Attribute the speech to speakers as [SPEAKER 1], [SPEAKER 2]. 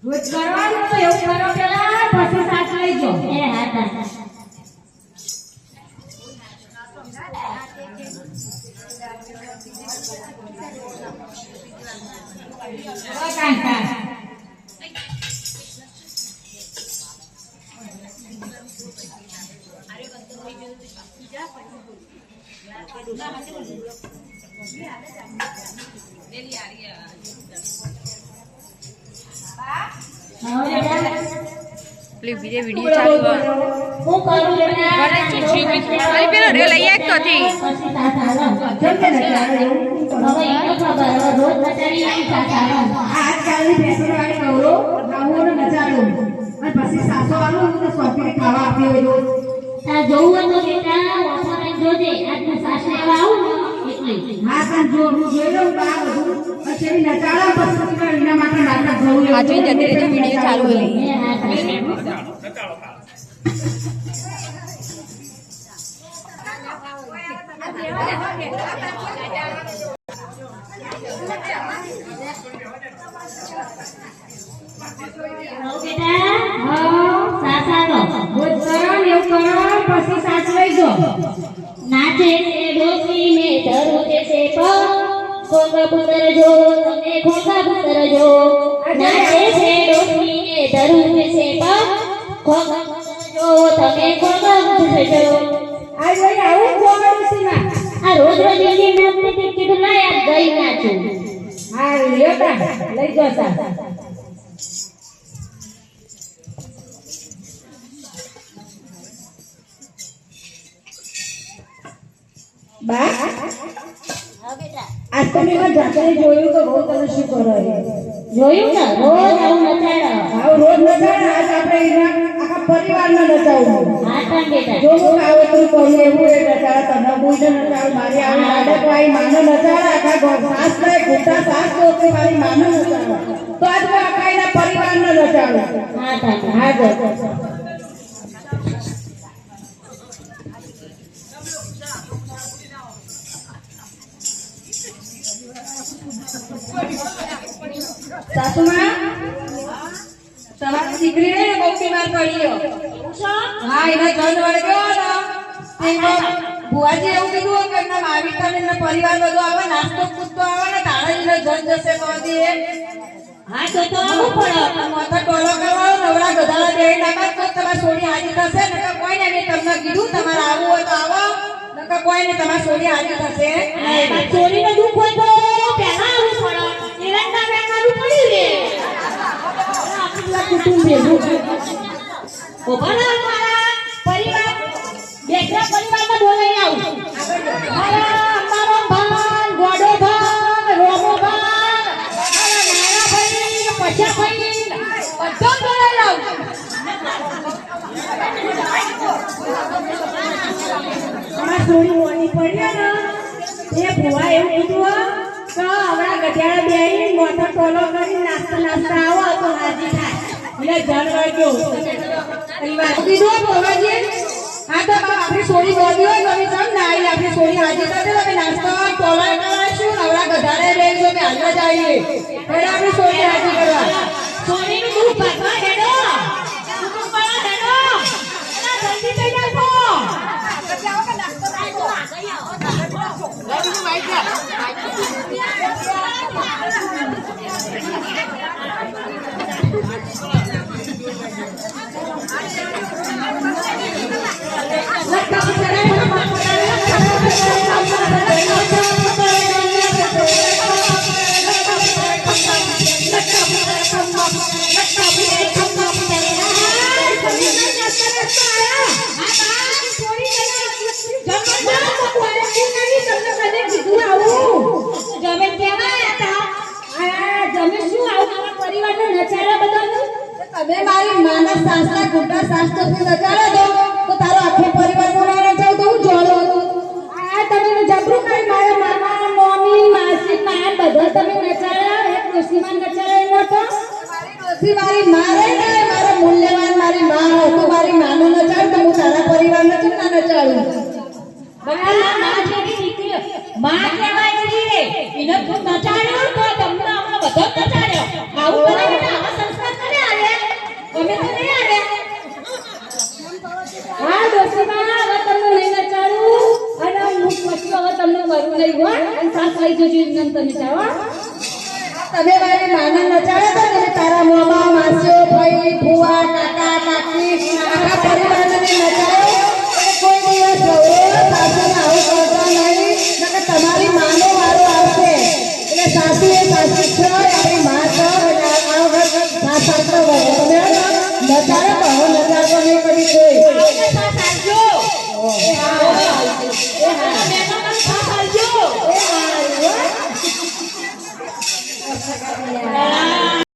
[SPEAKER 1] રોજ કરવાનું તો એવું કરો પેલા પછી સાચ લઈ જો એ હા
[SPEAKER 2] वीडियो चालू है હું કરું બેટા મને ચીચી પેલો રે લઈ આક તો થી હવે ઈ ખબર રોજ નચાડી આવી સાસારો
[SPEAKER 1] આજ કાલની ફેશન વાળી નવરો નાવોને નચાડો અને પછી સાસો વાળો તો સોપીને ખાવા આપ્યો રોજ
[SPEAKER 3] તા જોવું તો બેટા ઓછાને જોજે આજ હું સાસ લેવા આવું ને એટલે
[SPEAKER 1] હા પણ જો હું જોઈ લઉં બા બધું પછી નચાડા પછી એના માટે નાટક જોવું
[SPEAKER 2] આજે જતી રહી વિડિયો ચાલુ હે
[SPEAKER 3] નાચે છે ડોસી ને ધરુજે છે ખોગા પુત્ર જો તમે ખોગા પુત્ર જો નાચે છે ડોસી ને ધરુજે છે ખોગા પુત્ર જો તમે ખોગા પુત્ર જો
[SPEAKER 1] આ જોઈ આવું ખોગા સીમા
[SPEAKER 3] આ રોજ રોજ એની નાચતે તે કીધું લાય આ ગઈ નાચું
[SPEAKER 1] હા લેતા લઈ જતા બા
[SPEAKER 3] હા બેટા
[SPEAKER 1] આજ તો મેં જાતે જોયું તો બહુ તમે શું કરો
[SPEAKER 3] જોયું ને રોજ આવું નચાડો
[SPEAKER 1] આવું રોજ નચાડે આજ આપણે એના આખા પરિવારને નચાવવું
[SPEAKER 3] હા તા બેટા
[SPEAKER 1] જો હું કાવતરું કરું એવું એ નચાડે તને કોઈને નચાડ મારી આવી લાડક વાળી માને નચાડે આખા સાસ થાય ખોટા સાસ તો મારી માને નચાડે તો આજ હું આખા એના પરિવારને નચાડું
[SPEAKER 3] હા તા
[SPEAKER 1] હા જો સાસુમા તમારી દીકરીને બહુ બીમાર પડ્યો હા એના જન વળગ્યો ને ભુવાજી એવું કીધું કે એમના માવી એમના પરિવાર બધું આવે નાસ્તો કૂદતો આવે ને તાળાજીનો જન જશે તો
[SPEAKER 3] હા તો આવું પડે
[SPEAKER 1] માથા ટોલો કરવાનો નવરા ગધાડા બે નાખા તો તમારી સોડી હાજી થશે નકર કોઈ ને તમને કીધું તમારે આવવું હોય તો આવો નકર કોઈ ને તમારી સોડી હાજી થશે
[SPEAKER 3] ચોરીનો દુઃખ હોય તો પહેલા આવું પડે નિરંતર બેઠાનું પડ્યું રે
[SPEAKER 1] આપણા કુટુંબ ભેગું
[SPEAKER 3] મારા પરિવાર બેઠા પરિવારને બોલાવી આવું મારો ભાઈ ગોડો ભાઈ રોમો ભાઈ નાના ભાઈ પછા ભાઈ બધો બોલાવી આવું
[SPEAKER 1] અમાર થોડી ઓની પડ્યા ને એ ભુવા એવું કીધું તો હમણાં ગઢિયાળા બેહી મોટો ટોલો કરી નાસ્તા આવો તો હાજી થાય એટલે જણ વળગ્યો પરિવાર કીધું ભુવાજી હા તો આપણી સોરી બોલી હોય તો સમ ના આવી આપણી સોરી હાજી થશે તો નાસ્તો ટોલો કરાવીશું નવરા ગધાડે રહી જો કે હાલવા જઈએ એટલે આપણી સોરી હાજી કરવા
[SPEAKER 3] સોરીનું દુઃખ ભાગવા હેડો કુટુંબ વાળા હેડો એના જલ્દી થઈ નાખો
[SPEAKER 1] તમે મારી માના સાસના ગુંડા સાસથી નચાડો દો તો તારો આખો પરિવાર બોલાવવાનો જાવ તો હું જોડો આ તમે જબરું કરી મારા મામા મમ્મી માસી માન બધા તમે નચાડ્યા એક ડોસીમાં નચાડ્યા મોટો મારી મારે ને મારો મૂલ્યવાન મારી માં હતું મારી માનું નચાડ તો હું તારા પરિવારને કેમ ના નચાડું માં જેવી દીકરી માં કહેવાય છે એને તું નચાડ્યો તો તમને અમે બધો નચાડ્યો આવું કરે ને આવા સંસ્કાર કરે આલે અમે તો નહીં આલે હા ડોસીમાં હવે તમને નહીં નચાડું અને હું પછી હવે તમને કરું નહીં હો અને સાસ લઈ જજો એમને તમે જાઓ તમે મારી માને નચાડે તો તમે તારા મામા માસીઓ ભાઈ ફુવા કાકા કાકી આખા પરિવારને નચાડો કોઈ દિવસ સાસુને આવું કરતા નહીં નકર તમારી માનો વારો આવશે એટલે સાસુ એ સાસુ છે આપણી માં છે આ વખત સાસ સાસરો તમે નચાડો તો નચાડો